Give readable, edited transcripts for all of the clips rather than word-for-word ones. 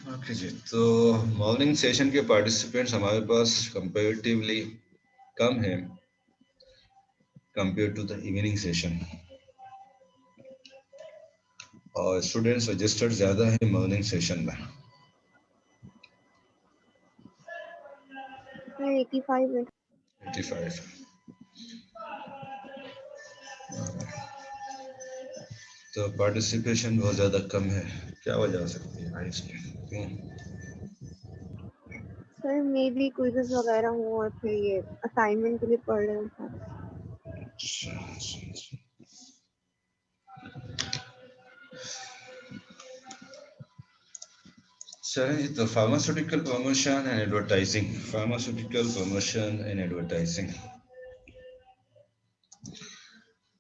Okay जी, तो morning session के participants हमारे पास कंपैरेटिवली कम है compare to the evening session, और स्टूडेंट्स रजिस्टर्ड ज़्यादा है मॉर्निंग सेशन में। सर 85 है। 85। तो पार्टिसिपेशन बहुत ज़्यादा कम है, क्या वजह हो सकती है भाई इसकी? क्यों? सर मे बी क्विज़ेस वगैरह हो और फिर ये असाइनमेंट के लिए पढ़ रहे हो सर। अच्छा, अच्छा, अच्छा। चलिए, तो pharmaceutical promotion and advertising, pharmaceutical promotion and advertising.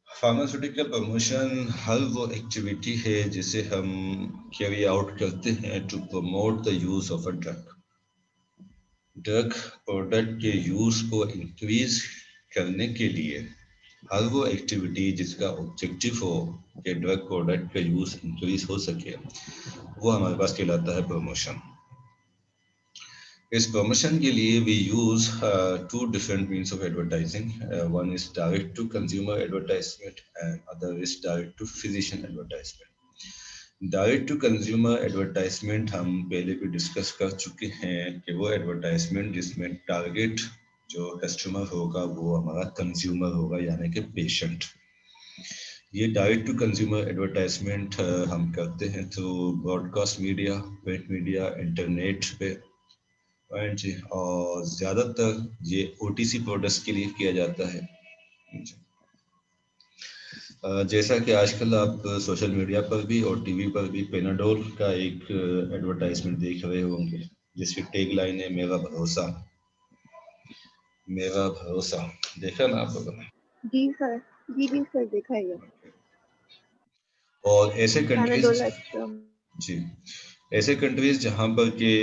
Pharmaceutical promotion हर वो एक्टिविटी है जिसे हम कैरी आउट करते हैं to promote the use of a drug. Drug product के यूज को इंक्रीज करने के लिए हर वो एक्टिविटी जिसका ऑब्जेक्टिव हो कि ड्रग प्रोडक्ट का यूज इंक्रीज हो सके, वो हमारे पास कहलाता है प्रमोशन। इस प्रमोशन के लिए we use two different means of advertising. One is direct to consumer advertisement and other is direct to physician advertisement. Direct to consumer advertisement हम पहले भी डिस्कस कर चुके हैं कि वो एडवर्टाइजमेंट जिसमें टारगेट जो कस्टमर होगा वो हमारा कंज्यूमर होगा, यानी कि पेशेंट। ये डायरेक्ट टू कंज्यूमर एडवर्टाइजमेंट हम करते हैं through broadcast media, print media, internet पे। राइट जी, और ज़्यादातर ये ओटीसी प्रोडक्ट्स के लिए किया जाता है जी। जैसा कि आजकल आप सोशल मीडिया पर भी और टीवी पर भी पेनाडोल का एक एडवर्टाइजमेंट देख रहे होंगे, जिसकी टैग लाइन है मेरा भरोसा, मेरा भरोसा। देखा ना आप लोगों ने? जी सर, जी सर देखा है ये। और ऐसे कंट्रीज, पैनाडोल एक्स्ट्रा। जी, ऐसे कंट्रीज जहाँ पर के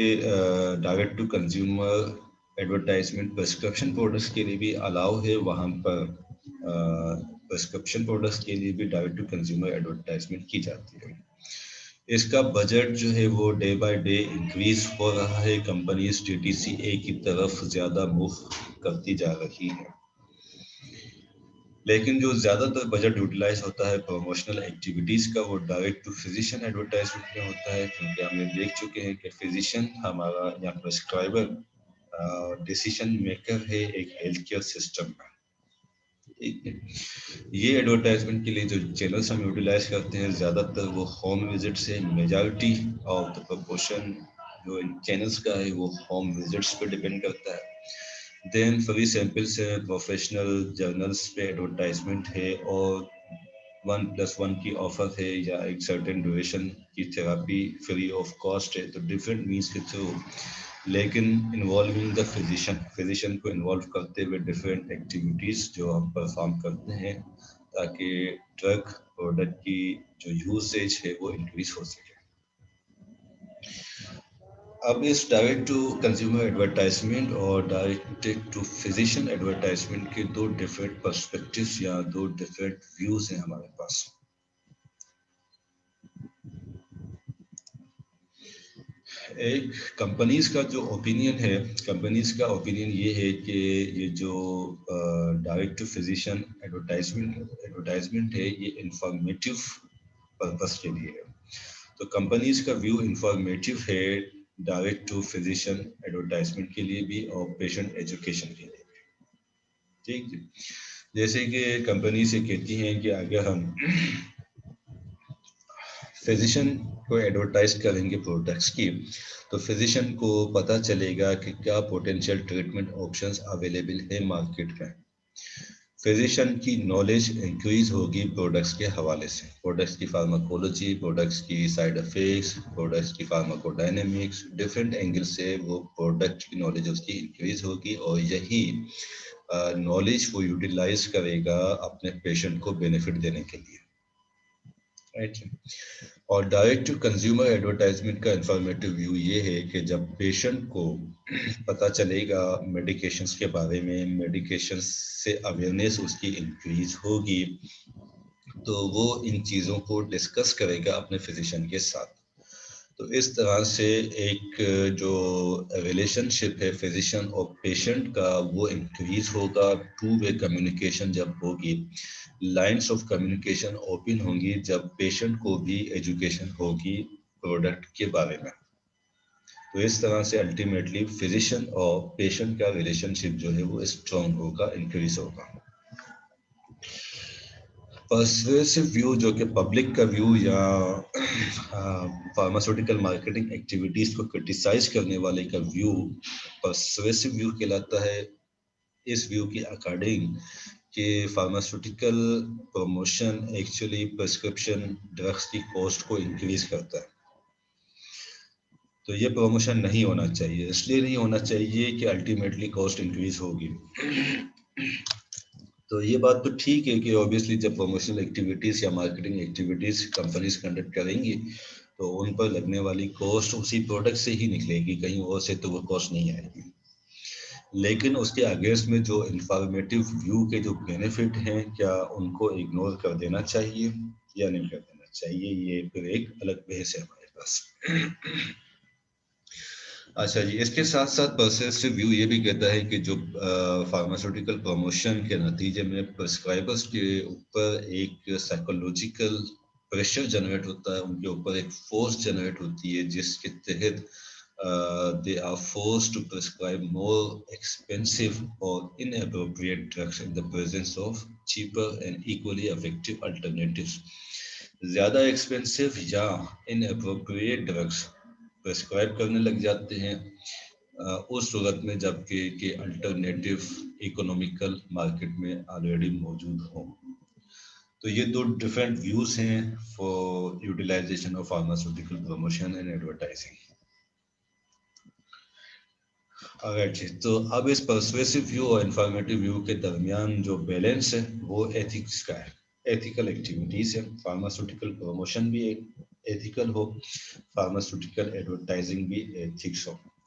direct to consumer advertisement prescription products के लिए भी अलाउ है, वहाँ पर प्रिस्क्रिप्शन प्रोडक्ट्स के लिए भी डायरेक्ट टू कंज्यूमर एडवर्टाइजमेंट की जाती है। इसका बजट जो है वो डे बाय डे इंक्रीज हो रहा है, कंपनीज टीटीसीए की तरफ ज़्यादा मूव करती जा रही है। लेकिन जो ज़्यादातर बजट यूटिलाइज होता है प्रमोशनल एक्टिविटीज़ का, वो डायरेक्ट टू फिजिशियन एडवर्टाइजमेंट में होता है, क्योंकि हम ये देख चुके हैं कि फिजिशियन हमारा या प्रिस्क्राइबर डिसीजन मेकर है एक हेल्थ केयर सिस्टम का। ठीक है, ये एडवर्टाइजमेंट के लिए जो चैनल्स हम यूटिलाइज करते हैं ज़्यादातर वो होम विजिट से, मेजॉरिटी ऑफ द प्रोपोर्शन जो इन चैनल्स का है वो होम विजिट्स पे डिपेंड करता है। देन फ्री सैंपल्स है, प्रोफेशनल जर्नल्स पे एडवर्टाइजमेंट है, और 1+1 की ऑफर है या एक सर्टेन ड्यूरेशन की थेरापी फ्री ऑफ कॉस्ट है, तो डिफरेंट मीन्स के थ्रू, लेकिन इन्वॉल्विंग द फिजिशियन, फिजिशियन को इन्वॉल्व करते हुए डिफरेंट एक्टिविटीज़ जो हम परफॉर्म करते हैं ताकि ड्रग प्रोडक्ट की जो यूसेज है वो इंक्रीज हो सके। अब इस डायरेक्ट टू कंज्यूमर एडवर्टाइजमेंट और डायरेक्ट टू फिजिशियन एडवर्टाइजमेंट के दो डिफरेंट पर्सपेक्टिव्स या दो डिफरेंट व्यूज हैं हमारे पास। एक कंपनीज का जो ओपिनियन है, कंपनीज का ओपिनियन ये है कि ये जो डायरेक्ट टू फिजिशियन एडवर्टाइजमेंट है ये इंफॉर्मेटिव पर्पस के लिए है। तो कंपनीज का व्यू इंफॉर्मेटिव है डायरेक्ट टू फिजिशियन एडवर्टाइजमेंट के लिए भी और पेशेंट एजुकेशन के लिए भी। ठीक है, जैसे कि कंपनी से कहती हैं कि अगर हम फिजिशियन को एडवर्टाइज करेंगे प्रोडक्ट्स की, तो फिजिशियन को पता चलेगा कि क्या पोटेंशियल ट्रीटमेंट ऑप्शंस अवेलेबल है मार्केट में। फिजिशियन की नॉलेज इंक्रीज होगी प्रोडक्ट्स के हवाले से, प्रोडक्ट्स की फार्माकोलॉजी, प्रोडक्ट्स की साइड इफेक्ट्स, प्रोडक्ट्स की फार्माकोडायनेमिक्स, डिफरेंट एंगल से वो प्रोडक्ट की नॉलेज उसकी इंक्रीज होगी, और यही नॉलेज वो यूटिलाइज करेगा अपने पेशेंट को बेनिफिट देने के लिए। राइट। और डायरेक्ट टू कंज्यूमर एडवर्टाइजमेंट का इंफॉर्मेटिव व्यू ये है कि जब पेशेंट को पता चलेगा मेडिकेशंस के बारे में, मेडिकेशंस से अवेयरनेस उसकी इंक्रीज होगी, तो वो इन चीज़ों को डिस्कस करेगा अपने फिजिशियन के साथ। तो इस तरह से एक जो रिलेशनशिप है फिजिशियन और पेशेंट का वो इंक्रीज होगा। टू वे कम्युनिकेशन जब होगी, लाइंस ऑफ कम्युनिकेशन ओपन होंगी जब पेशेंट को भी एजुकेशन होगी प्रोडक्ट के बारे में। तो इस तरह से अल्टीमेटली फिजिशियन और पेशेंट का रिलेशनशिप जो है वो स्ट्रॉन्ग होगा, इंक्रीज होगा। पर्सुएसिव व्यू जो कि पब्लिक का व्यू या फार्मास्यूटिकल मार्केटिंग एक्टिविटीज को क्रिटिसाइज करने वाले का व्यू पर्सुएसिव व्यू कहलाता है। इस व्यू के अकॉर्डिंग कि pharmaceutical promotion actually prescription drugs की कॉस्ट को इंक्रीज करता है। तो ये प्रमोशन नहीं होना चाहिए। इसलिए नहीं होना चाहिए कि अल्टीमेटली कॉस्ट इंक्रीज होगी। तो ये बात तो ठीक है कि ऑब्वियसली जब प्रमोशनल एक्टिविटीज या मार्केटिंग एक्टिविटीज कंपनीज कंडक्ट करेंगी तो उन पर लगने वाली कॉस्ट उसी प्रोडक्ट से ही निकलेगी, कहीं और से तो वो कॉस्ट नहीं आएगी। लेकिन उसके अगेंस्ट में जो इंफॉर्मेटिव व्यू के जो बेनिफिट हैं, क्या उनको इग्नोर कर देना चाहिए या नहीं कर देना चाहिए, ये फिर एक अलग बहस है हमारे पास। अच्छा जी, इसके साथ साथ पर्सुएसिव व्यू ये भी कहता है कि जो फार्मास्यूटिकल प्रमोशन के नतीजे में प्रिस्क्राइबर्स के ऊपर एक साइकोलॉजिकल प्रेशर जनरेट होता है, उनके ऊपर एक फोर्स जनरेट होती है जिसके तहत they are forced to prescribe more expensive और inappropriate drugs in the presence of cheaper and equally effective alternatives. ज्यादा एक्सपेंसिव या इनएप्रोप्रिएट ड्रग्स प्रेस्क्राइब करने लग जाते हैं उस सूरत में जबकि के अल्टरनेटिव इकोनॉमिकल मार्केट में ऑलरेडी मौजूद हो। तो ये दो डिफरेंट व्यूज हैं for utilization of pharmaceutical promotion and advertising. Alright जी, तो अब इस पर्सुएसिव व्यू और इंफॉर्मेटिव व्यू के दरमियान जो बैलेंस है वो एथिक्स का है। एथिकल एक्टिविटीज है, फार्मास्यूटिकल प्रमोशन भी एथिकल हो, फार्मास्यूटिकल एडवर्टाइजिंग भी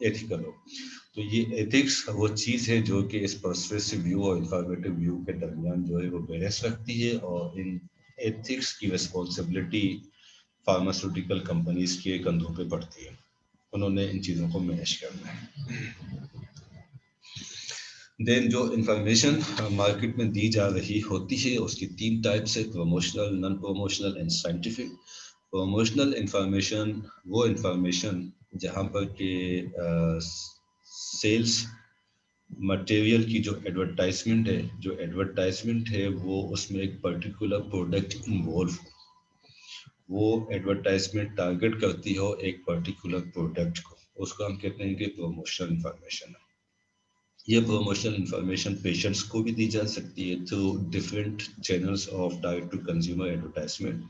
एथिकल हो। तो ये एथिक्स वो चीज है जो कि इस पर्सुएसिव व्यू और इंफॉर्मेटिव व्यू के दरमियान जो है वो बैलेंस रखती है, और इन एथिक्स की रिस्पॉन्सिबिलिटी फार्मास्यूटिकल कंपनीज के कंधों पे पड़ती है। उन्होंने इन चीजों को मैनेज करना है। देन जो इंफॉर्मेशन मार्केट में दी जा रही होती है उसकी तीन टाइप्स है, promotional, non promotional and scientific. Promotional information वो इंफॉर्मेशन जहाँ पर के सेल्स मटेरियल की जो एडवर्टाइजमेंट है वो उसमें एक पर्टिकुलर प्रोडक्ट इन्वॉल्व हो, वो एडवर्टाइजमेंट टारगेट करती हो एक पर्टिकुलर प्रोडक्ट को, उसको हम कहते हैं कि प्रमोशनल इंफॉर्मेशन है। ये प्रमोशनल इंफॉर्मेशन पेशेंट्स को भी दी जा सकती है through different channels of direct to consumer advertisement,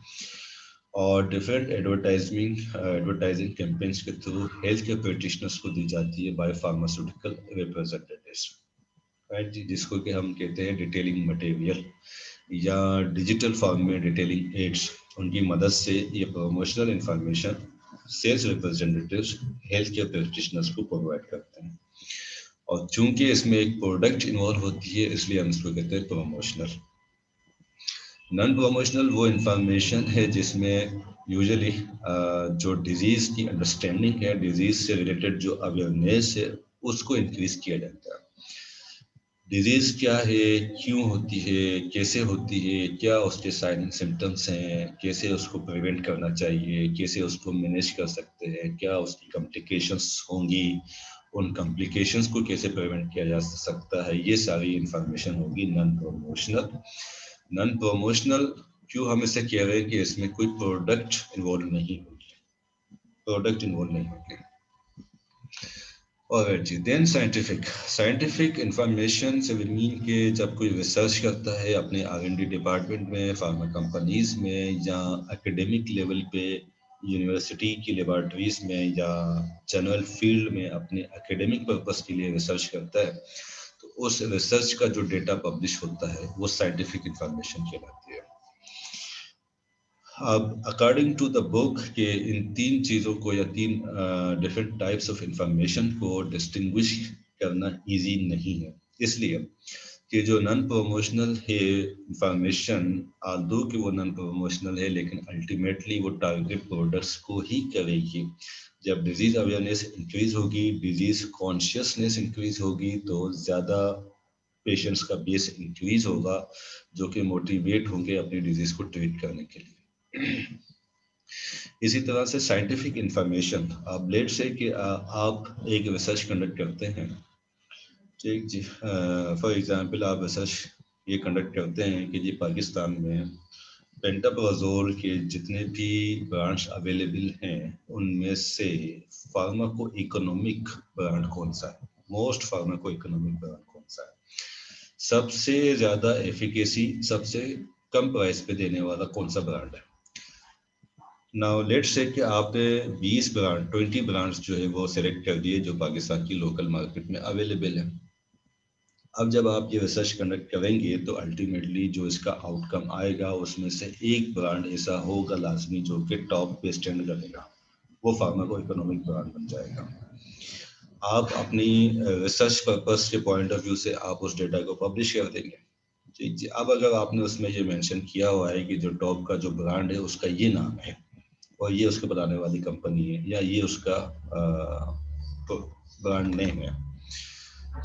और डिफरेंट एडवर्टाइजिंग कैंपेन्स के थ्रू हेल्थ केयर प्रैक्टिशनर्स को दी जाती है बाय फार्मास्यूटिकल रिप्रेजेंटेटिव्स, राइट जी, जिसको कि हम कहते हैं डिटेलिंग मटेरियल या डिजिटल फॉर्म में डिटेलिंग एड्स। उनकी मदद से ये promotional information sales representatives health care practitioners को प्रोवाइड करते हैं, और चूंकि इसमें एक प्रोडक्ट इन्वॉल्व होती है इसलिए हम इसको कहते हैं प्रमोशनल। नॉन प्रमोशनल वो इंफॉर्मेशन है जिसमें यूजुअली जो डिजीज की अंडरस्टैंडिंग है, डिजीज से रिलेटेड जो अवेयरनेस है उसको इंक्रीज किया जाता है। डिजीज क्या है, क्यों होती है, कैसे होती है, क्या उसके साइन एंड सिम्टम्स हैं, कैसे उसको प्रिवेंट करना चाहिए, कैसे उसको मैनेज कर सकते हैं, क्या उसकी कॉम्प्लिकेशंस होंगी, उन कॉम्प्लिकेशंस को कैसे प्रिवेंट किया जा सकता है, ये सारी इंफॉर्मेशन होगी नॉन प्रमोशनल। नॉन प्रमोशनल क्यों हम इसे कह रहे हैं कि इसमें कोई प्रोडक्ट इन्वॉल्व नहीं होगी। और जी देन साइंटिफिक इंफॉर्मेशन से विल मीन के जब कोई रिसर्च करता है अपने R&D डिपार्टमेंट में, फार्मा कंपनीज में, या एकेडमिक लेवल पे यूनिवर्सिटी की लेबॉर्ट्रीज में या जनरल फील्ड में अपने एकेडमिक पर्पस के लिए रिसर्च करता है, तो उस रिसर्च का जो डेटा पब्लिश होता है वो साइंटिफिक इंफॉर्मेशन कहलाती है। अब अकॉर्डिंग टू द बुक के इन तीन चीज़ों को या तीन डिफरेंट टाइप्स ऑफ इंफॉर्मेशन को डिस्टिंग्विश करना इजी नहीं है, इसलिए कि जो नॉन प्रमोशनल है इंफॉर्मेशन, आदो कि वो नॉन प्रमोशनल है, लेकिन अल्टीमेटली वो टारगेट प्रोडक्ट्स को ही करेगी। जब डिजीज अवेयरनेस इंक्रीज होगी, डिजीज कॉन्शियसनेस इंक्रीज होगी, तो ज़्यादा पेशेंट्स का बेस इंक्रीज होगा जो कि मोटिवेट होंगे अपनी डिजीज को ट्रीट करने के लिए। इसी तरह से साइंटिफिक इंफॉर्मेशन, अब लेट से कि आप एक रिसर्च कंडक्ट करते हैं, ठीक जी, फॉर एग्जांपल आप रिसर्च ये कंडक्ट करते हैं कि जी पाकिस्तान में पेंटाप्राजोल के जितने भी ब्रांड्स अवेलेबल हैं उनमें से फार्माको इकोनॉमिक ब्रांड कौन सा है, मोस्ट फार्माको इकोनॉमिक ब्रांड कौन सा है, सबसे ज्यादा एफिकेसी सबसे कम प्राइस पे देने वाला कौन सा ब्रांड है। नाउ लेट्स से कि आपने 20 ब्रांड्स जो है वो सिलेक्ट कर दिए जो पाकिस्तान की लोकल मार्केट में अवेलेबल है। अब जब आप ये रिसर्च कंडक्ट करेंगे तो अल्टीमेटली जो इसका आउटकम आएगा उसमें से एक ब्रांड ऐसा होगा लाजमी जो कि टॉप पे स्टैंड करेगा, वो फार्माको इकोनॉमिक ब्रांड बन जाएगा। आप अपनी रिसर्च पर्पस के पॉइंट ऑफ व्यू से आप उस डेटा को पब्लिश कर देंगे, ठीक जी। अब अगर आपने उसमें ये मेंशन किया हुआ है कि जो टॉप का जो ब्रांड है उसका ये नाम है और ये उसके बनाने वाली कंपनी है या ये उसका ब्रांड नेम है,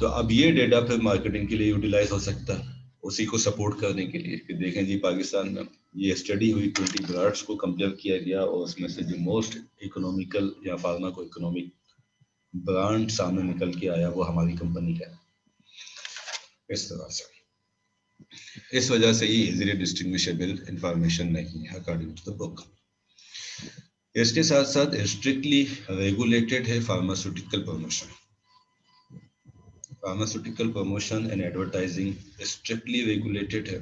तो अब ये डेटा फिर मार्केटिंग के लिए यूटिलाइज हो सकता है उसी को सपोर्ट करने के लिए कि देखें जी पाकिस्तान में ये स्टडी हुई, 20 ब्रांड्स को कंपेयर किया गया और उसमें से जो मोस्ट इकोनॉमिकल या फार्मा को इकोनॉमिक ब्रांड सामने निकल के आया वो हमारी कंपनी का है। इस तरह से, इस वजह से ये इजीली डिस्टिंग्विशेबल इंफॉर्मेशन नहीं है अकॉर्डिंग टू द बुक। इसके साथ साथ स्ट्रिक्टली रेगुलेटेड है pharmaceutical promotion. Pharmaceutical promotion and advertising strictly regulated है।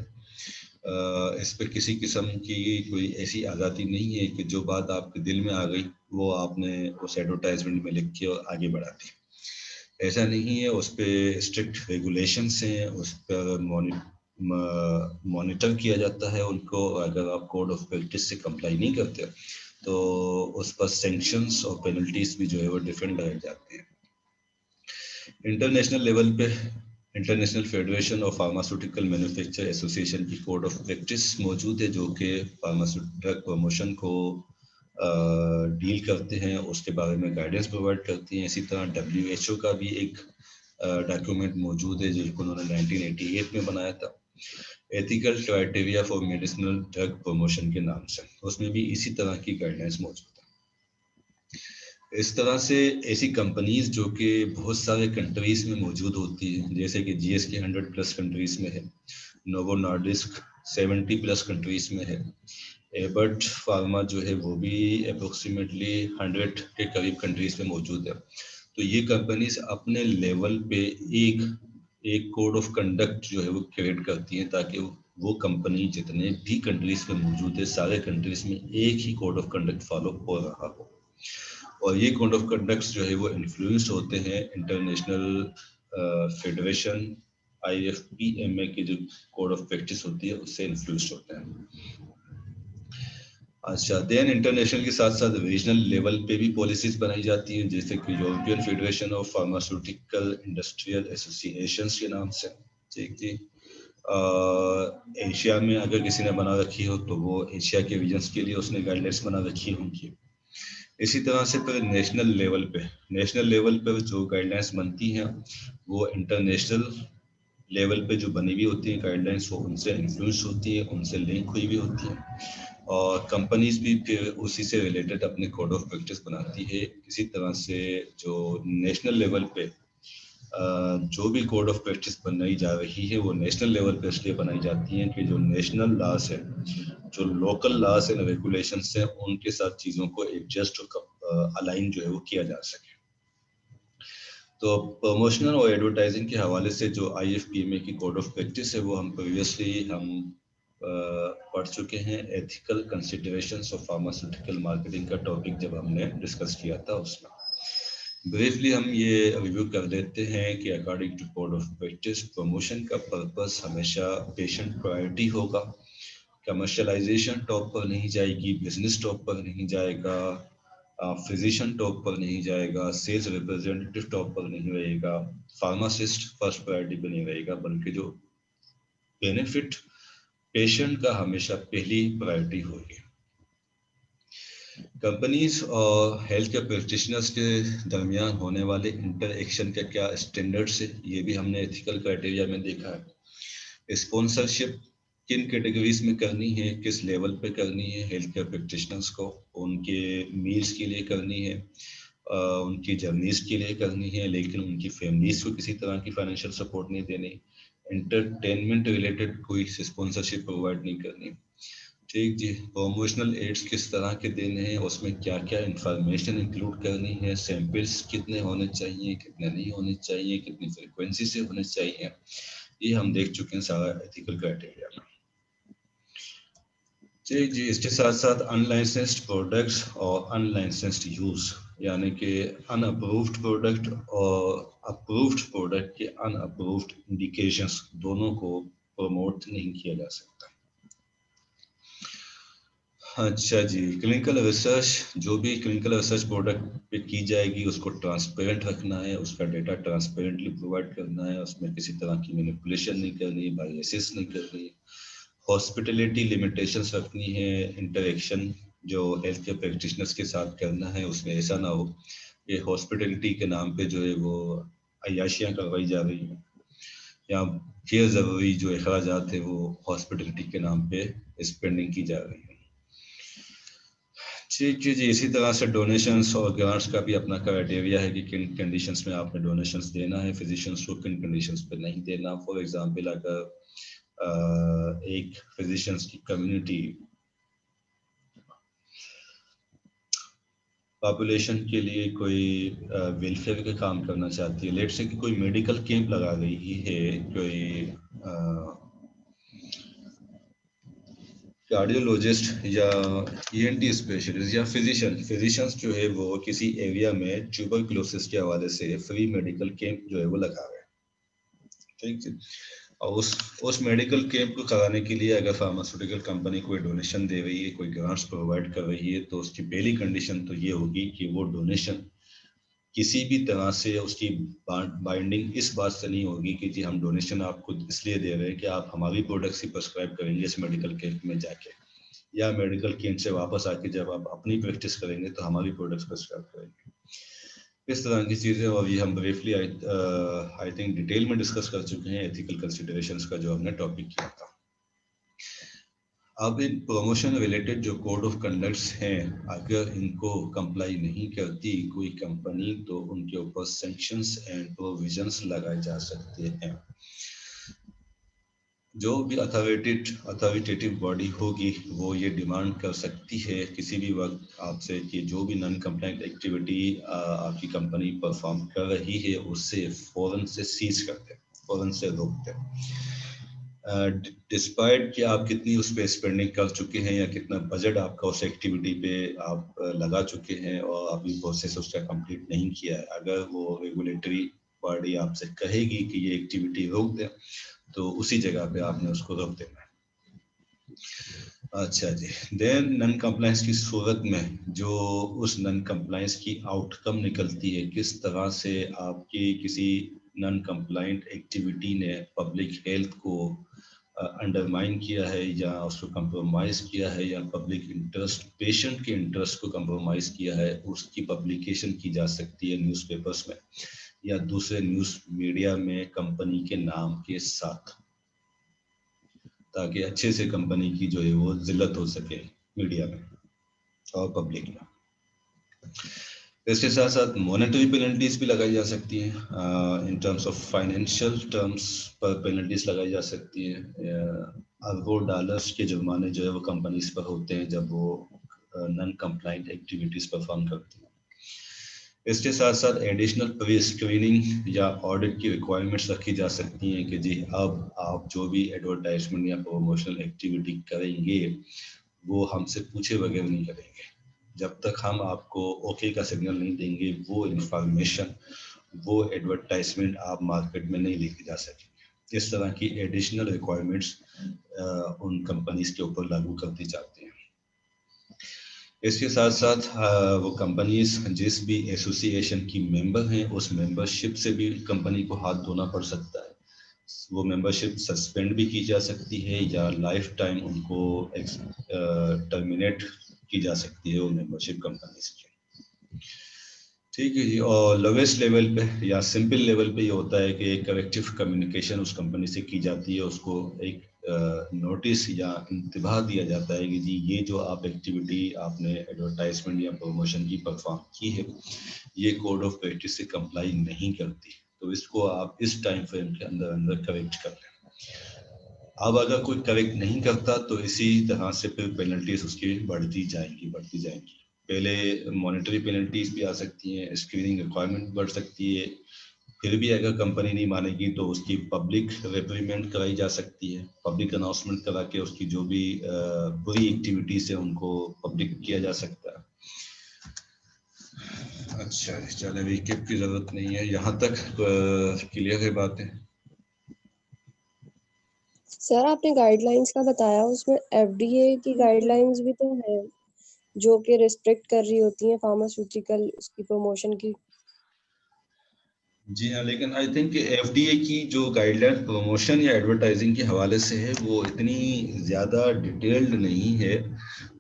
इस पे किसी किस्म की कोई ऐसी आज़ादी नहीं है कि जो बात आपके दिल में आ गई वो आपने उस एडवर्टाइजमेंट में लिख के और आगे बढ़ा दी, ऐसा नहीं है। उस पर स्ट्रिक्ट रेगुलेशंस हैं, उस पर मॉनिटर किया जाता है उनको। अगर आप कोड ऑफ प्रैक्टिस से कंप्लाई नहीं करते तो उस पर सैंक्शंस और पेनल्टीज भी जो है वो डिफरेंट लगाए जाते हैं। इंटरनेशनल लेवल पे international federation of pharmaceutical manufacture association की कोड ऑफ प्रैक्टिस मौजूद है जो कि फार्मास्यूटिकल प्रमोशन को डील करते हैं, उसके बारे में गाइडेंस प्रोवाइड करती हैं। इसी तरह WHO का भी एक डॉक्यूमेंट मौजूद है जिसको उन्होंने 1988 में बनाया था, ethical criteria for medicinal drug promotion के नाम से। उसमें भी इसी तरह की गाइडलाइंस मौजूद है। इस तरह से ऐसी कंपनीज जो कि बहुत सारे कंट्रीज में मौजूद होती है, जैसे कि GSK 100+ कंट्रीज में है, नोवो नॉर्डिस्क 70+ कंट्रीज में है, एबर्ट फार्मा जो है वो भी अप्रोक्सीमेटली 100 के करीब कंट्रीज में मौजूद है। तो ये कंपनीज अपने लेवल पे एक कोड ऑफ कंडक्ट जो है वो क्रिएट करती हैं ताकि वो कंपनी जितने भी कंट्रीज में मौजूद है सारे कंट्रीज में एक ही कोड ऑफ कंडक्ट फॉलो हो रहा हो। और ये कोड ऑफ कंडक्ट्स जो है वो इन्फ्लुएंस होते हैं इंटरनेशनल फेडरेशन IFPMA की जो कोड ऑफ प्रैक्टिस होती है उससे इन्फ्लुएंस होते हैं। अच्छा, देन इंटरनेशनल के साथ साथ रीजनल लेवल पे भी पॉलिसीज बनाई जाती हैं, जैसे कि European federation of pharmaceutical industrial associations के नाम से, ठीक जी। एशिया में अगर किसी ने बना रखी हो तो वो एशिया के रीजन्स के लिए उसने गाइडलाइंस बना रखी होंगी। इसी तरह से फिर नेशनल लेवल पर जो गाइडलाइंस बनती हैं वो इंटरनेशनल लेवल पे जो बनी हुई होती हैं गाइडलाइंस वो उनसे इन्फ्लुएंस होती है, उनसे लिंक हुई भी होती है। और कंपनीज भी फिर उसी से रिलेटेड अपने कोड ऑफ प्रैक्टिस बनाती है। इसी तरह से जो नेशनल लेवल पे जो भी कोड ऑफ प्रैक्टिस बनाई जा रही है वो नेशनल लेवल पे इसलिए बनाई जाती हैं कि जो नेशनल लॉस है, जो लोकल लॉस एंड रेगुलेशंस हैं उनके साथ चीज़ों को एडजस्ट अलाइन जो है वो किया जा सके। तो प्रमोशनल और एडवर्टाइजिंग के हवाले से जो IFPMA की कोड ऑफ प्रैक्टिस है वो हम प्रीवियसली पढ़ चुके हैं। Ethical considerations of pharmaceutical marketing का टॉपिक जब हमने डिस्कस किया था उसमें ब्रीफली हम ये रिव्यू कर लेते हैं कि according to code of practice promotion का पर्पस हमेशा पेशेंट प्रायोरिटी होगा, कमर्शलाइजेशन टॉप पर नहीं जाएगी, बिजनेस टॉप पर नहीं जाएगा, फिजिशियन टॉप पर नहीं जाएगा, सेल्स रिप्रेजेंटेटिव टॉप पर नहीं रहेगा, फार्मासिस्ट फर्स्ट प्रायोरिटी पर नहीं रहेगा, बल्कि जो बेनिफिट पेशेंट का हमेशा पहली प्रायोरिटी होगी। कंपनीज और हेल्थ केयर प्रैक्टिशनर्स के दरमियान होने वाले इंटरएक्शन का क्या स्टैंडर्ड्स है, ये भी हमने एथिकल क्राइटेरिया में देखा है। स्पॉन्सरशिप किन कैटेगरीज में करनी है, किस लेवल पे करनी है, हेल्थ केयर प्रैक्टिशनर्स को उनके मील्स के लिए करनी है, उनकी जर्नीज के लिए करनी है, लेकिन उनकी फैमिलीज को किसी तरह की फाइनेंशियल सपोर्ट नहीं देनी, एंटरटेनमेंट रिलेटेड कोई स्पॉन्सरशिप प्रोवाइड नहीं करनी। ठीक जी। प्रमोशनल एड्स किस तरह के देने हैं, उसमें क्या क्या इंफॉर्मेशन इंक्लूड करनी है, सैंपल्स कितने होने चाहिए, कितने नहीं होने चाहिए, कितनी फ्रिक्वेंसी से होने चाहिए, ये हम देख चुके हैं सारा एथिकल क्राइटेरिया में। ठीक जी। इसके साथ साथ अनलाइसेंस्ड प्रोडक्ट्स और अनलाइसेंस्ड यूज, यानी कि अनअप्रूव्ड प्रोडक्ट और अप्रूव्ड प्रोडक्ट के अनअप्रूव्ड इंडिकेशंस दोनों को प्रमोट नहीं किया जा सकता। अच्छा जी। क्लिनिकल रिसर्च, जो भी क्लिनिकल रिसर्च प्रोडक्ट पे की जाएगी उसको ट्रांसपेरेंट रखना है, उसका डेटा ट्रांसपेरेंटली प्रोवाइड करना है, उसमें किसी तरह की मैनिपुलेशन नहीं करनी, बायसेस नहीं करनी, हॉस्पिटलिटी लिमिटेशंस रखनी है, इंटरेक्शन जो हेल्थ केयर प्रैक्टिशनर्स के साथ करना है उसमें ऐसा ना हो कि हॉस्पिटलिटी के नाम पे जो है वो अय्याशियाँ करवाई जा रही हैं, या गैर ज़रूरी जो अखराजात है वो हॉस्पिटलिटी के नाम पे स्पेंडिंग की जा रही है। ठीक है जी। इसी तरह से डोनेशंस और ग्रांट्स का भी अपना क्राइटेरिया है कि किन कंडीशंस में आपने डोनेशंस देना है, फिजिशियंस को किन कंडीशंस पे नहीं देना। फॉर एग्जांपल, अगर एक फिजिशियंस की कम्युनिटी पॉपुलेशन के लिए कोई वेलफेयर का काम करना चाहती है, लेट्स से कि कोई मेडिकल कैंप लगा रही है, कोई कार्डियोलॉजिस्ट या ईएनटी स्पेशलिस्ट या फिजिशियंस जो है वो किसी एरिया में ट्यूबरक्लोसिस के हवाले से फ्री मेडिकल कैंप जो है वो लगा रहे हैं। ठीक है। और उस मेडिकल कैंप को कराने के लिए अगर फार्मास्यूटिकल कंपनी कोई डोनेशन दे रही है, कोई ग्रांट्स प्रोवाइड कर रही है, तो उसकी पहली कंडीशन तो ये होगी कि वो डोनेशन किसी भी तरह से उसकी बाइंडिंग इस बात से नहीं होगी कि जी हम डोनेशन आपको इसलिए दे रहे हैं कि आप हमारी प्रोडक्ट्स ही प्रेस्क्राइब करेंगे इस मेडिकल कैंप में जाके, या मेडिकल कैंप से वापस आके जब आप अपनी प्रैक्टिस करेंगे तो हमारी प्रोडक्ट्स प्रेस्क्राइब करेंगे, इस तरह की चीज़ें। और ये हम ब्रीफली आई थिंक डिटेल में डिस्कस कर चुके हैं एथिकल कंसिडरेशंस का जो हमने टॉपिक किया था। अब इन प्रमोशन रिलेटेड जो कोड ऑफ कंडक्ट्स हैं, अगर इनको कंप्लाई नहीं करती कोई कंपनी तो उनके ऊपर सैंक्शंस एंड प्रोविजंस लगाए जा सकते हैं। जो भी अथॉरिटेटिव बॉडी होगी वो ये डिमांड कर सकती है किसी भी वक्त आपसे कि जो भी नॉन कंप्लाइंट एक्टिविटी आपकी कंपनी परफॉर्म कर रही है उससे फौरन से सीज करते हैं, फौरन से रोकते हैं। डिस्पाइट कि आप कितनी उस पर स्पेंडिंग कर चुके हैं या कितना बजट आपका उस एक्टिविटी पे आप लगा चुके हैं और अभी प्रोसेस उसका कंप्लीट नहीं किया है, अगर वो रेगुलेटरी बॉडी आपसे कहेगी कि ये एक्टिविटी रोक दें तो उसी जगह पे आपने उसको रोक देना है। अच्छा जी। देन नॉन कंप्लायंस की सूरत में जो उस नॉन कंप्लायंस की आउटकम निकलती है, किस तरह से आपकी किसी नॉन कंप्लायंट एक्टिविटी ने पब्लिक हेल्थ को अंडरमाइन किया है या उसको कंप्रोमाइज किया है या पब्लिक इंटरेस्ट, पेशेंट के इंटरेस्ट को कंप्रोमाइज किया है, उसकी पब्लिकेशन की जा सकती है न्यूज़पेपर्स में या दूसरे न्यूज़ मीडिया में कंपनी के नाम के साथ, ताकि अच्छे से कंपनी की जो है वो जिल्लत हो सके मीडिया में और पब्लिक में। इसके साथ साथ मॉनेटरी पेनल्टीज भी लगाई जा सकती हैं, इन टर्म्स ऑफ फाइनेंशियल टर्म्स पर पेनल्टीज लगाई जा सकती है। अरबों डॉलर्स के जुर्माने जो है वो कंपनीज पर होते हैं जब वो नॉन कंप्लाइंट एक्टिविटीज परफॉर्म करती हैं। इसके साथ साथ एडिशनल प्री स्क्रीनिंग या ऑडिट की रिक्वायरमेंट्स रखी जा सकती हैं कि जी अब आप जो भी एडवर्टाइजमेंट या प्रमोशनल एक्टिविटी करेंगे वो हमसे पूछे बगैर नहीं करेंगे, जब तक हम आपको ओके का सिग्नल नहीं देंगे वो इंफॉर्मेशन, वो एडवर्टाइजमेंट आप मार्केट में नहीं लेके जा सकेंगे। इस तरह की एडिशनल रिक्वायरमेंट्स उन कंपनीज के ऊपर लागू कर दी जाती हैं। इसके साथ साथ वो कंपनीज जिस भी एसोसिएशन की मेंबर हैं उस मेंबरशिप से भी कंपनी को हाथ धोना पड़ सकता है। वो मेंबरशिप सस्पेंड भी की जा सकती है या लाइफ टाइम उनको टर्मिनेट की जा सकती है वो मेंबरशिप कंपनी से। ठीक है जी। और लोवेस्ट लेवल पे या सिंपल लेवल पे ये होता है कि एक करेक्टिव कम्युनिकेशन उस कंपनी से की जाती है, उसको एक नोटिस या इंतबाह दिया जाता है कि जी ये जो आप एक्टिविटी आपने एडवर्टाइजमेंट या प्रमोशन की परफॉर्म की है ये कोड ऑफ प्रैक्टिस से कंप्लाई नहीं करती, तो इसको आप इस टाइम फ्रेम के अंदर अंदर करेक्ट कर लें। अब अगर कोई करेक्ट नहीं करता तो इसी तरह से फिर पेनल्टीज उसकी बढ़ती जाएंगी। पहले मॉनेटरी पेनल्टीज भी आ सकती हैं, स्क्रीनिंग रिक्वायरमेंट बढ़ सकती है, फिर भी अगर कंपनी नहीं मानेगी तो उसकी पब्लिक रिप्रीमेंट कराई जा सकती है, पब्लिक अनाउंसमेंट करा के उसकी जो भी बुरी एक्टिविटीज है उनको पब्लिक किया जा सकता है। अच्छा चले, रिकेप की जरूरत नहीं है, यहाँ तक क्लियर है बातें? सर आपने गाइडलाइंस का बताया, उसमें एफडीए की गाइडलाइंस भी तो है जो कि रिस्ट्रिक्ट कर रही होती हैं फार्मास्यूटिकल उसकी प्रमोशन की। जी हाँ, लेकिन आई थिंक एफडीए की जो गाइडलाइन प्रमोशन या एडवर्टाइजिंग के हवाले से है वो इतनी ज़्यादा डिटेल्ड नहीं है।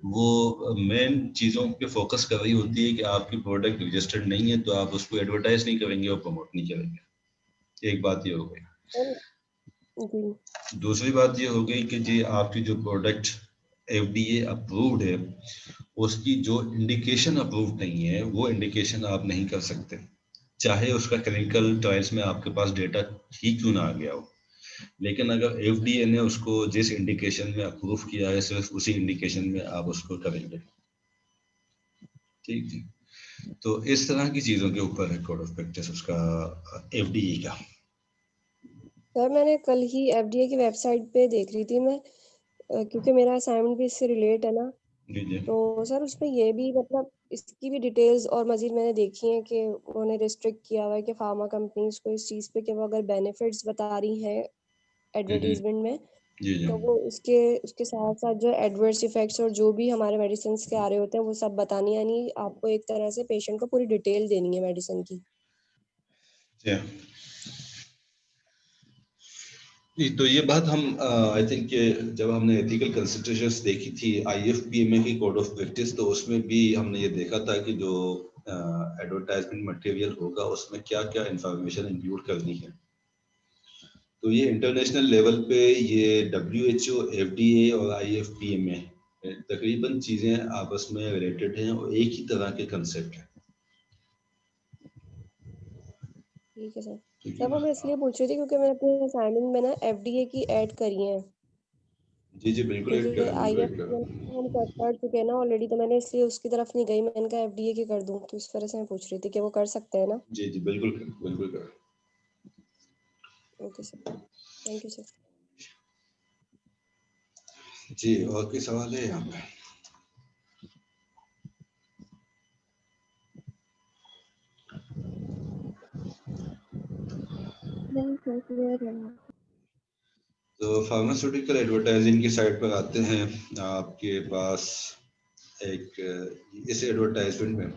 वो मेन चीज़ों पे फोकस कर रही होती है कि आपकी प्रोडक्ट रजिस्टर्ड नहीं है तो आप उसको एडवर्टाइज नहीं करेंगे और प्रमोट नहीं करेंगे। एक बात ये हो गई। जी। दूसरी बात ये हो गई कि जी आपकी जो प्रोडक्ट एफडीए अप्रूव्ड है उसकी जो इंडिकेशन अप्रूव्ड नहीं है वो इंडिकेशन आप नहीं कर सकते, चाहे उसका क्लिनिकल ट्रायल्स में आपके पास डेटा ही क्यों ना आ गया हो। लेकिन अगर एफडीए ने उसको जिस इंडिकेशन में अप्रूव किया है सिर्फ उसी इंडिकेशन में आप उसको करेंगे। ठीक है, तो इस तरह की चीजों के ऊपर है कोड ऑफ प्रैक्टिस उसका एफडीए का। सर मैंने कल ही एफडीए की वेबसाइट पे देख रही थी मैं, क्योंकि मेरा असाइनमेंट भी इससे रिलेट है ना, जी जी तो सर उसमें ये भी मतलब इसकी भी डिटेल्स और मजीद मैंने देखी है कि उन्होंने रिस्ट्रिक्ट किया हुआ है कि फार्मा कंपनीज को इस चीज़ पे कि वो अगर बेनिफिट्स बता रही हैं जी एडवर्टीजमेंट में जी जी तो वो उसके साथ साथ जो एडवर्स इफेक्ट्स और जो भी हमारे मेडिसिन के आ रहे होते हैं वो सब बतानी, यानी आपको एक तरह से पेशेंट को पूरी डिटेल देनी है मेडिसिन की। जी। जी, तो ये बात हम आई थिंक जब हमने एथिकल कंसिडरेशंस देखी थी आईएफपीएमए की कोड ऑफ प्रैक्टिस तो उसमें भी हमने ये देखा था कि जो एडवर्टाइजमेंट मटेरियल होगा उसमें क्या क्या इंफॉर्मेशन इंक्लूड करनी है। तो ये इंटरनेशनल लेवल पे ये डब्ल्यूएचओ, एफडीए और आईएफपीएमए तकरीबन चीजें आपस में रिलेटेड हैं और एक ही तरह के कंसेप्ट हैं। ठीक है सर। ठीक है सर वो ना? मैं इसलिए पूछ रही थी क्योंकि मैंने अपने असाइनमेंट में ना एफडीए की ऐड करी है, जी जी बिल्कुल ऐड क्योंकि करें, बिल्कुल ऐड आईएफपीएमए करें। हम कर चुके हैं ना ऑलरेडी, तो मैंने इसलिए उसकी तरफ नहीं गई, मैंने कहा एफडीए की कर दूं, तो इस वजह से मैं पूछ रही थी कि वो कर सकते हैं ना। जी जी बिल्कुल करें, बिल्कुल करें। Okay sir, thank you sir. जी और कोई सवाल है यहाँ पे? नहीं सर, क्लियर है। तो फार्मास्यूटिकल एडवर्टाइजिंग की साइड पर आते हैं। आपके पास एक इस एडवर्टाइजमेंट में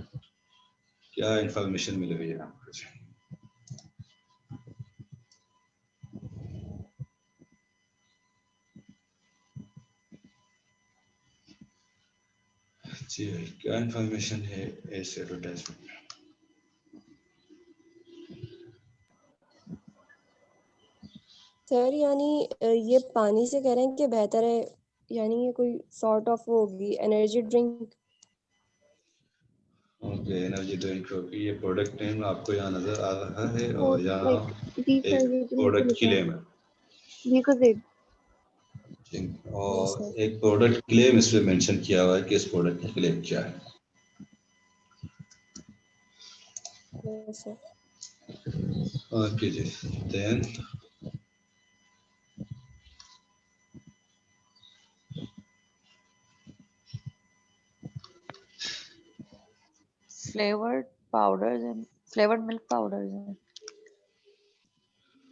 क्या इंफॉर्मेशन मिल रही है आपको? जी क्या इंफॉर्मेशन है इस एडवर्टाइजमेंट में? सर यानी ये पानी से कह रहे हैं कि बेहतर है, यानी ये कोई सॉर्ट ऑफ वो होगी energy drink. Okay, energy drink होगी। ये प्रोडक्ट नेम आपको यहाँ नजर आ रहा है वो और यहाँ लाइक, जी एक सर ये तो मेरे को प्रोडक्ट लिखा है, क्लेम है। लिकोजिड। यस और सर। एक प्रोडक्ट क्लेम इसमें मेंशन किया हुआ है कि इस प्रोडक्ट का क्लेम क्या है। Yes sir. ओके जी, then flavored powders and flavored milk powders हैं।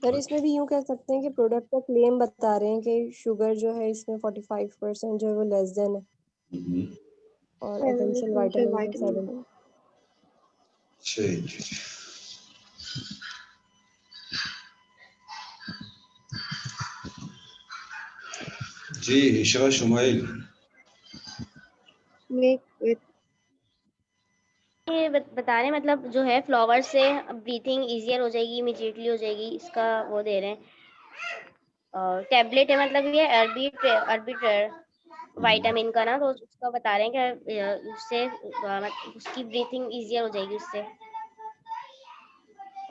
सर इसमें भी यूं कह सकते हैं कि प्रोडक्ट का क्लेम बता रहे हैं कि शुगर जो है इसमें 45% जो है वो लेस देन है और एसेंशियल एसेंशियल विटामिन है विटामिन 7। है। ठीक। जी इशरा शुमाइल। Make with ये बता रहे हैं मतलब जो है फ्लावर से ब्रीथिंग इजियर हो जाएगी, इमीडिएटली हो जाएगी, इसका वो दे रहे हैं टैबलेट है, मतलब ये अर्बिट्रेर विटामिन का ना, तो उसका बता रहे हैं कि उससे उसकी ब्रीथिंग इजियर हो जाएगी उससे।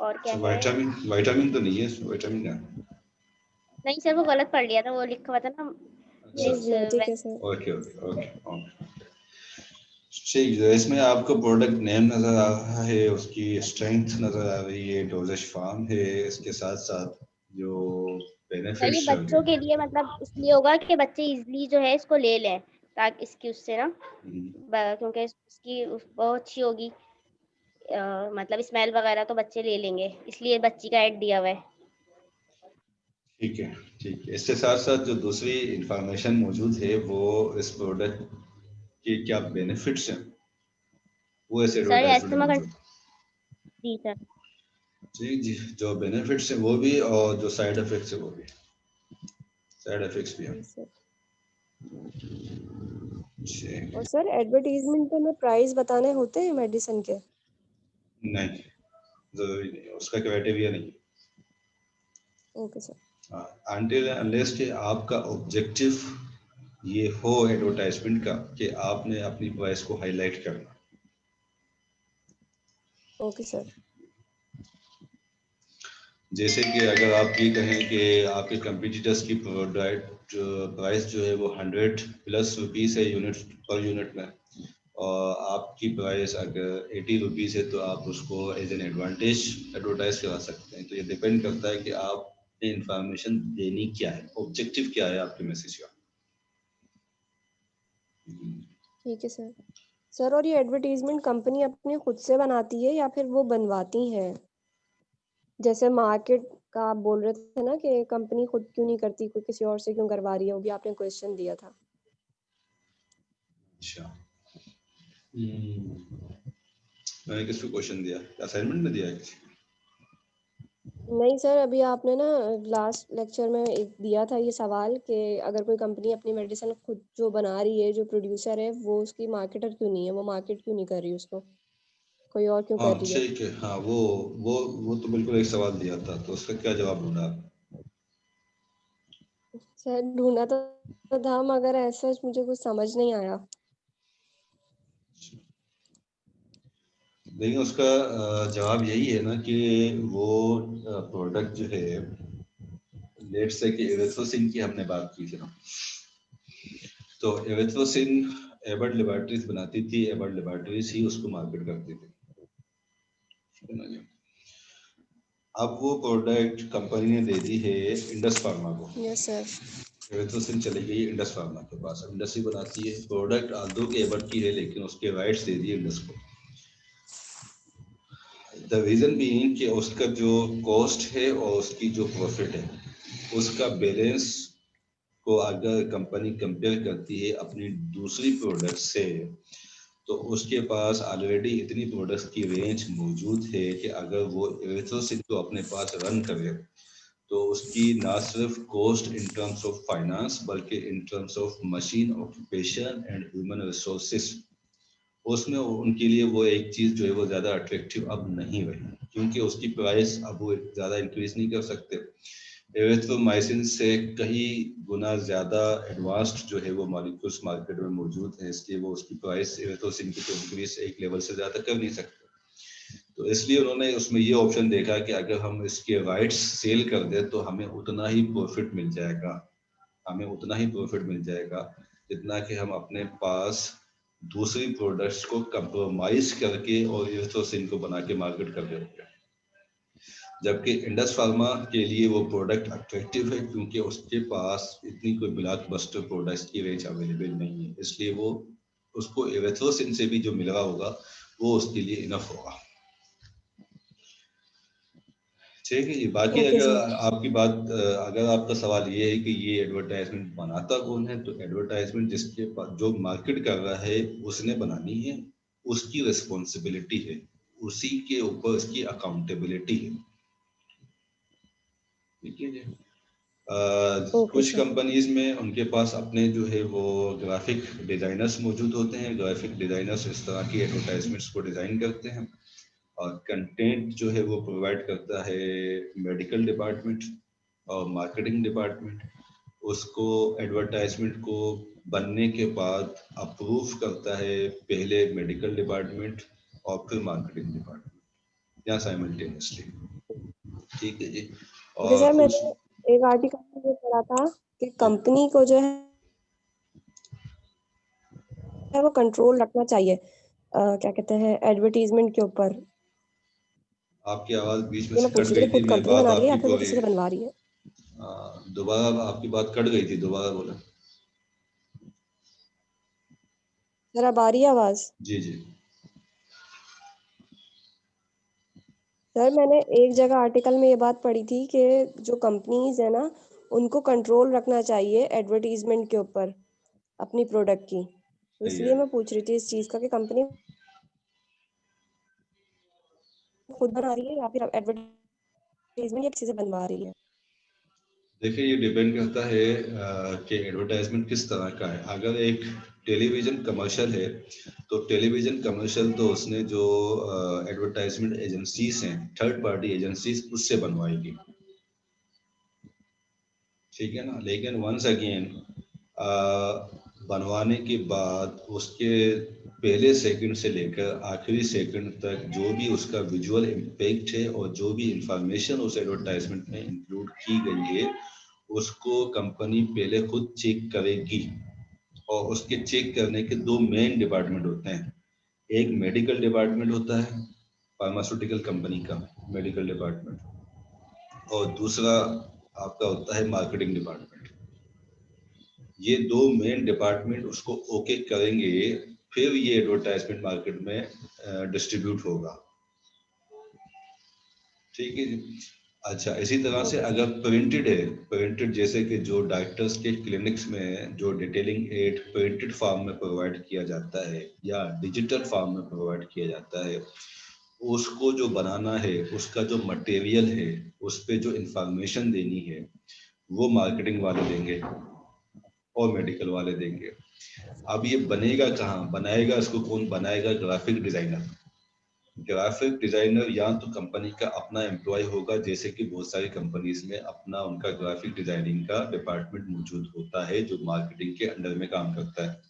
और क्या है? विटामिन विटामिन तो नहीं है इसमें, विटामिन है। नहीं सर, वो गलत पढ़ लिया था, वो लिखा हुआ था ना सर मिस जेनेटिक है sir. Okay okay okay okay ठीक है। इसमें आपको प्रोडक्ट नेम नजर आ रहा है, उसकी स्ट्रेंथ नजर आ रही है, डोजेज फॉर्म है, इसके साथ साथ जो सर ये बेनिफिट्स बच्चों के लिए मतलब इसलिए होगा कि बच्चे इजीली जो है इसको ले लें, ताकि इसकी उससे ना क्योंकि इसकी बहुत अच्छी होगी, मतलब स्मेल वगैरह तो बच्चे ले लेंगे, इसलिए बच्ची का ऐड दिया हुआ है। ठीक है ठीक है। इसके साथ साथ जो दूसरी इंफॉर्मेशन मौजूद है वो इस प्रोडक्ट के क्या बेनिफिट्स हैं वो इस सर एडवर्टाइजमेंट में एस्थमा मौजूद जी सर। है। जी जो बेनिफिट्स हैं वो भी, और जो साइड इफेक्ट्स है वो भी, साइड इफेक्ट्स भी हैं। जी सर। ठीक। और सर एडवर्टीजमेंट पे हमें प्राइस बताने होते हैं मेडिसिन के? नहीं, जरूरी नहीं है, उसका क्राइटेरिया नहीं है। Okay sir. अनटिल अनलेस कि आपका ऑब्जेक्टिव ये हो एडवर्टाइजमेंट का कि आपने अपनी प्राइस को हाईलाइट करना। Okay sir. जैसे कि अगर आप ये कहें कि आपके कंपटीटर्स की प्रोडक्ट प्राइस जो है वो 100+ रुपीज़ है यूनिट पर यूनिट में, और आपकी प्राइस अगर 80 रुपीज़ है, तो आप उसको एज एन एडवांटेज एडवर्टाइज करा सकते हैं। तो ये डिपेंड करता है कि आपने इंफॉर्मेशन देनी क्या है, ऑब्जेक्टिव क्या है आपके मैसेज का। ठीक है सर। सर और ये एडवर्टीजमेंट कंपनी अपनी खुद से बनाती है या फिर वो बनवाती है? जैसे मार्केट का आप बोल रहे थे ना कि कंपनी खुद क्यों नहीं करती, कोई किसी और से क्यों करवा रही है, वो भी आपने क्वेश्चन दिया था। अच्छा, मैंने किसको क्वेश्चन दिया, असाइनमेंट में दिया है किसी को? नहीं सर, अभी आपने ना लास्ट लेक्चर में एक दिया था ये सवाल कि अगर कोई कंपनी अपनी मेडिसिन खुद जो बना रही है, जो प्रोड्यूसर है, वो उसकी मार्केटर क्यों नहीं है, वो मार्केट क्यों नहीं कर रही उसको, कोई और क्यों हाँ कर रही है? ठीक है, हाँ वो तो बिल्कुल एक सवाल दिया था, तो उसका क्या जवाब ढूंढा? सर ढूंढा तो था, मगर ऐसा मुझे कुछ समझ नहीं आया। लेकिन उसका जवाब यही है ना कि वो प्रोडक्ट जो है, लेट्स से कि एवेथ्रोसिन की हमने बात की थी ना, तो एवेथ्रोसिन एबर्ट लेबोरेटरीज बनाती थी, एबर्ट लेबोरेटरीज ही उसको मार्केट करती थी। अब वो प्रोडक्ट कंपनी ने दे दी है इंडस फार्मा को। Yes sir. एवेथ्रोसिन चली गई इंडस फार्मा के पास, इंडस ही बनाती है प्रोडक्ट, आल्दो की एबर्ट की है, लेकिन उसके राइट्स दे दिए इंडस को। द रीजन बीइंग कि उसका जो कॉस्ट है और उसकी जो प्रॉफिट है, उसका बैलेंस को अगर कंपनी कंपेयर करती है अपनी दूसरी प्रोडक्ट से, तो उसके पास ऑलरेडी इतनी प्रोडक्ट्स की रेंज मौजूद है कि अगर वो एवेथ्रोसिन को अपने पास रन करे, तो उसकी ना सिर्फ cost in terms of finance, बल्कि in terms of machine occupation and human resources, उसमें उनके लिए वो एक चीज़ जो है वो ज़्यादा अट्रैक्टिव अब नहीं रही, क्योंकि उसकी प्राइस अब वो ज़्यादा इंक्रीज नहीं कर सकते। एरिथ्रोमाइसिन से कई गुना ज़्यादा एडवांस्ड जो है वो मॉलिक्यूल्स मार्केट में मौजूद है, इसलिए वो उसकी प्राइस एरिथ्रोसिन की तो इंक्रीज एक लेवल से ज़्यादा कर नहीं सकते। तो इसलिए उन्होंने उसमें ये ऑप्शन देखा कि अगर हम इसके राइट्स सेल कर दें तो हमें उतना ही प्रॉफिट मिल जाएगा, हमें उतना ही प्रॉफिट मिल जाएगा जितना कि हम अपने पास दूसरी प्रोडक्ट्स को कंप्रोमाइज करके और एरिथ्रोसिन को बना के मार्केट कर रहे होंगे। जबकि इंडस फार्मा के लिए वो प्रोडक्ट अट्रैक्टिव है, क्योंकि उसके पास इतनी कोई ब्लॉकबस्टर प्रोडक्ट्स की रेंज अवेलेबल नहीं है, इसलिए वो उसको एरिथ्रोसिन से भी जो मिल रहा होगा वो उसके लिए इनफ होगा। ठीक है जी। बाकी ओके सर। अगर आपकी बात, अगर आपका सवाल ये है कि ये एडवर्टाइजमेंट बनाता कौन है, तो एडवर्टाइजमेंट जिसके पास जो मार्केट कर रहा है उसने बनानी है, उसकी रिस्पॉन्सिबिलिटी है, उसी के ऊपर उसकी अकाउंटेबिलिटी है। ठीक है जी। कुछ सर। कंपनीज में उनके पास अपने जो है वो ग्राफिक डिजाइनर्स मौजूद होते हैं। ग्राफिक डिजाइनर्स इस तरह की एडवर्टाइजमेंट्स को डिजाइन करते हैं, और कंटेंट जो है वो प्रोवाइड करता है मेडिकल डिपार्टमेंट और मार्केटिंग डिपार्टमेंट। उसको एडवर्टाइजमेंट को बनने के बाद अप्रूव करता है पहले मेडिकल डिपार्टमेंट और फिर मार्केटिंग डिपार्टमेंट, या साइमल्टेनियसली। ठीक है जी। क्योंकि और सर कुछ मैंने एक आर्टिकल में ये पढ़ा था कि कंपनी को जो है वो कंट्रोल रखना चाहिए, क्या कहते हैं, एडवर्टीजमेंट के ऊपर। आपकी आवाज बीच में ये से मैं पूछ कट रही थी गई कि थी, खुद मैं कंपनी बात बना रही है या आपकी फिर वो पूरी किसी से बनवा रही है। दोबारा आपकी बात कट गई थी, दोबारा बोला। सर अब आ रही है आवाज? जी जी। सर मैंने एक जगह आर्टिकल में ये बात पढ़ी थी कि जो कंपनीज है ना, उनको कंट्रोल रखना चाहिए एडवर्टीजमेंट के ऊपर अपनी प्रोडक्ट की। तो सही इसलिए है। मैं पूछ रही थी इस चीज का कि कंपनी खुद बना रही है या फिर एडवर्टीजमेंट या किसी से बनवा रही है। देखिए, ये डिपेंड करता है कि एडवर्टाइजमेंट किस तरह का है। अगर एक टेलीविजन कमर्शियल है तो टेलीविजन कमर्शियल तो उसने जो एडवर्टाइजमेंट एजेंसीज हैं, थर्ड पार्टी एजेंसीज, उससे बनवाएगी। ठीक है ना। लेकिन वंस अगेन बनवाने के बाद उसके पहले सेकंड से लेकर आखिरी सेकंड तक जो भी उसका विजुअल इम्पैक्ट है और जो भी इंफॉर्मेशन उस एडवर्टाइजमेंट में इंक्लूड की गई है, उसको कंपनी पहले खुद चेक करेगी। और उसके चेक करने के दो मेन डिपार्टमेंट होते हैं। एक मेडिकल डिपार्टमेंट होता है, फार्मास्यूटिकल कंपनी का मेडिकल डिपार्टमेंट, और दूसरा आपका होता है मार्केटिंग डिपार्टमेंट। ये दो मेन डिपार्टमेंट उसको ओके करेंगे, फिर ये एडवर्टाइजमेंट मार्केट में डिस्ट्रीब्यूट होगा। ठीक है जी। अच्छा, इसी तरह से ओके सर। अगर प्रिंटेड है, प्रिंटेड जैसे कि जो डॉक्टर्स के क्लिनिक्स में जो डिटेलिंग एड प्रिंटेड फॉर्म में प्रोवाइड किया जाता है या डिजिटल फॉर्म में प्रोवाइड किया जाता है, उसको जो बनाना है, उसका जो मटेरियल है, उस पे जो इंफॉर्मेशन देनी है, वो मार्केटिंग वाले देंगे और मेडिकल वाले देंगे। अब ये बनेगा कहाँ, बनाएगा इसको कौन बनाएगा? Graphic designer. ग्राफिक डिजाइनर या तो कंपनी का अपना एम्प्लॉय होगा, जैसे कि बहुत सारी कंपनीज में अपना उनका ग्राफिक डिजाइनिंग का डिपार्टमेंट मौजूद होता है जो मार्केटिंग के अंडर में काम करता है।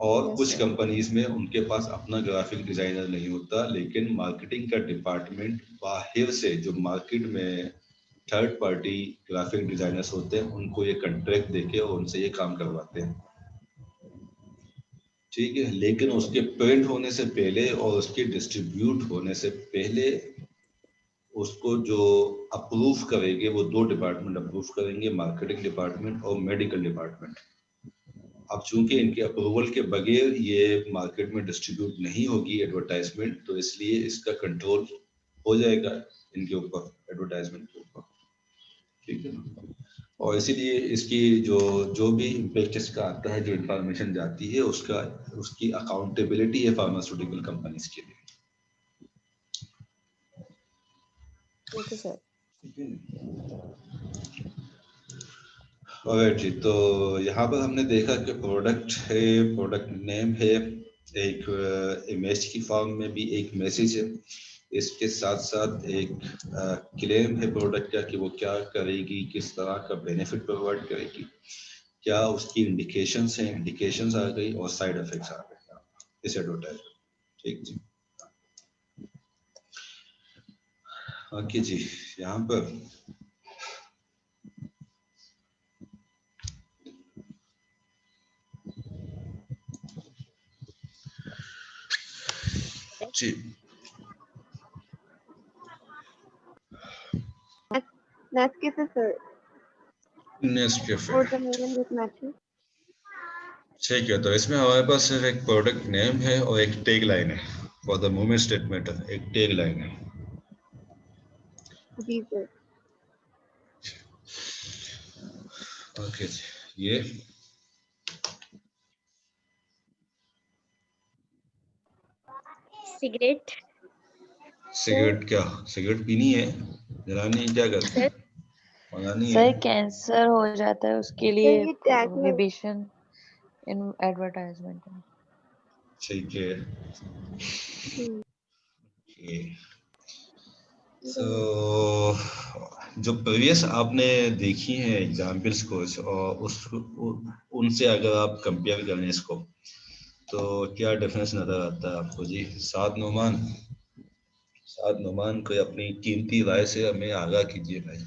और यस कुछ सर। कंपनीज में उनके पास अपना ग्राफिक डिजाइनर नहीं होता, लेकिन मार्केटिंग का डिपार्टमेंट बाहर से जो मार्केट में थर्ड पार्टी ग्राफिक डिजाइनर्स होते हैं, उनको ये कॉन्ट्रैक्ट देके और उनसे ये काम करवाते हैं। ठीक है। लेकिन उसके प्रिंट होने से पहले और उसके डिस्ट्रीब्यूट होने से पहले उसको जो अप्रूव करेंगे वो दो डिपार्टमेंट अप्रूव करेंगे, मार्केटिंग डिपार्टमेंट और मेडिकल डिपार्टमेंट। अब चूंकि इनके अप्रूवल के बगैर ये मार्केट में डिस्ट्रीब्यूट नहीं होगी एडवर्टाइजमेंट, तो इसलिए इसका कंट्रोल हो जाएगा इनके ऊपर, एडवर्टाइजमेंट के ऊपर। ठीक है ना। और इसीलिए इसकी जो जो भी इम्पैक्ट इसका आता है, जो इंफॉर्मेशन जाती है, उसका उसकी अकाउंटेबिलिटी है फार्मास्यूटिकल कंपनीज के लिए। Okay sir. ठीक है। और जी, तो यहाँ पर हमने देखा कि प्रोडक्ट है, प्रोडक्ट नेम है, एक इमेज की फॉर्म में भी एक मैसेज है, इसके साथ साथ एक क्लेम है प्रोडक्ट का कि वो क्या करेगी, किस तरह का बेनिफिट प्रोवाइड करेगी, क्या उसकी इंडिकेशंस हैं, इंडिकेशंस आ गई, और साइड इफेक्ट्स आ गए इस एडवर्टाइजमेंट। ठीक जी। ओके जी। यहाँ पर जी Nescafe sir, Nescafe. for the moment with matches. ठीक है, तो इसमें हमारे पास सिर्फ एक प्रोडक्ट नेम है और एक टैग लाइन है। फॉर द मोमेंट स्टेटमेंट एक टैग लाइन है। जी sir. ओके जी। ये सिगरेट। सिगरेट क्या, सिगरेट पीनी है, जलानी है, क्या करते सर हैं? मंगानी है। सर कैंसर हो जाता है उसके लिए ये टैग में प्रोहिबिशन इन एडवर्टाइजमेंट है। ठीक है। सो जो प्रीवियस आपने देखी हैं एग्जाम्पल्स कुछ और उनसे अगर आप कंपेयर करें इसको तो क्या डिफरेंस नजर आता है आपको जी? साद नुमान को अपनी कीमती राय से हमें आगाह कीजिए भाई।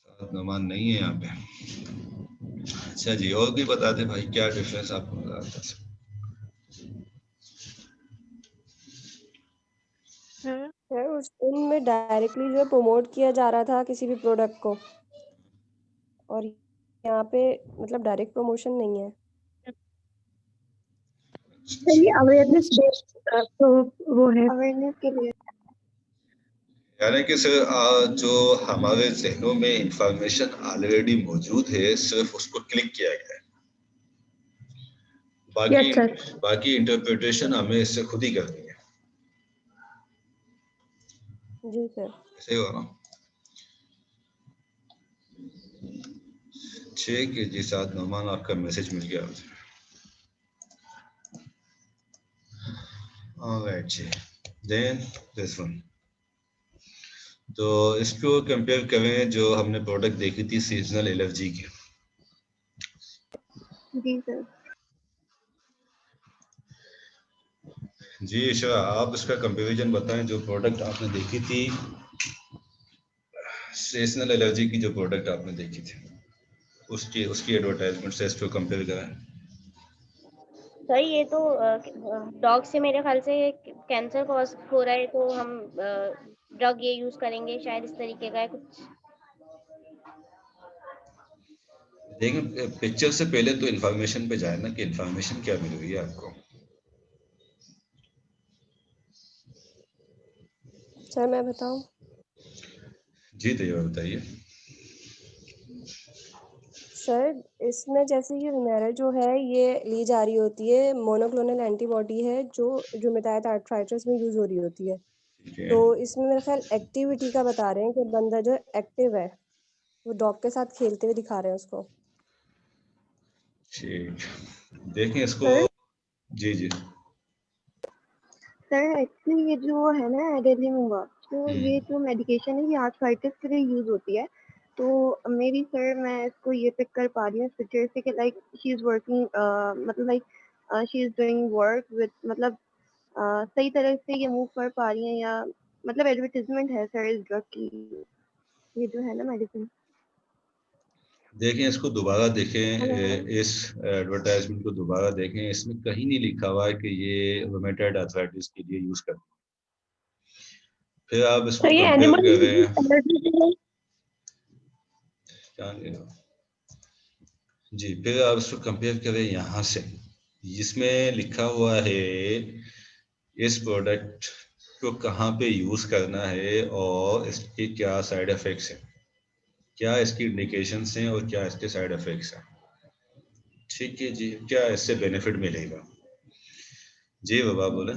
साद नुमान नहीं है यहाँ पे। अच्छा जी, और भी बता दे भाई, क्या डिफरेंस आपको नजर आता है? सर उस उनमें डायरेक्टली जो है प्रमोट किया जा रहा था किसी भी प्रोडक्ट को, और यहाँ पे मतलब डायरेक्ट प्रमोशन नहीं है। ये अवेयरनेस बेस्ड तो वो है अवेयरनेस के लिए। यानी कि सर जो हमारे जहनों में इंफॉर्मेशन ऑलरेडी मौजूद है, सिर्फ उसको क्लिक किया गया है। बाकी इंटरप्रिटेशन हमें इससे खुद ही करनी है। जी सर। सही हो ना? ठीक है जी, साद नुमान आपका मैसेज मिल गया मुझे। ऑलराइट जी, देन दिस वन। तो इसको कंपेयर करें जो हमने प्रोडक्ट देखी थी सीजनल एलर्जी की। जी सर। जी ईशा, आप इसका कंपैरिजन बताएं, जो प्रोडक्ट आपने देखी थी सीजनल एलर्जी की, जो प्रोडक्ट आपने देखी थी उसकी एडवर्टाइजमेंट से इसको कंपेयर कराएं। सर ये तो डॉग से मेरे ख्याल से कैंसर कॉज हो रहा है, तो हम ड्रग ये यूज करेंगे शायद, इस तरीके का है कुछ। देखिए, पिक्चर से पहले तो इन्फॉर्मेशन पे जाए ना कि इन्फॉर्मेशन क्या मिल रही है आपको। सर मैं बताऊं? जी तो ये बताइए। सर इसमें जैसे ये विमेरा जो है ये ली जा रही होती है, मोनोक्लोनल एंटीबॉडी है जो रूमेटॉइड आर्थराइटिस में यूज हो रही होती है। ठीक है, तो इसमें मेरा ख्याल एक्टिविटी का बता रहे हैं कि बंदा जो एक्टिव है, वो डॉग के साथ खेलते हुए दिखा रहे हैं उसको। ठीक, देखें इसको। सर जी जी। सर एक्चुअली ये जो है ना एडेलिमुआ, तो ये जो मेडिकेशन है ये आर्थराइटिस के लिए यूज होती है। तो मेरी सर मैं इसको ये पिक कर पा रही हूँ पिक्चर से कि लाइक शी इज वर्किंग, मतलब like she is doing work with, मतलब सही तरह से ये मूव कर पा रही हैं, या मतलब एडवर्टाइजमेंट है सर इस ड्रग की, ये जो है ना मेडिसिन। देखें इसको दोबारा देखें, इस एडवर्टाइजमेंट को दोबारा देखें, इसमें कहीं नहीं लिखा हुआ है कि ये रूमेटॉइड आर्थराइटिस के लिए यूज करते हैं। फिर आप इसको कंपेयर करें, जी, फिर आप इसको कंपेयर करें यहाँ से, जिसमें लिखा हुआ है इस प्रोडक्ट को कहाँ पे यूज करना है और इसके क्या साइड इफेक्ट्स हैं, क्या इसकी इंडिकेशंस हैं और क्या इसके साइड इफेक्ट्स हैं। ठीक है जी, क्या इससे बेनिफिट मिलेगा? जी बाबा बोले।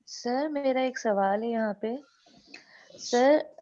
सर मेरा एक सवाल है यहाँ पे। सर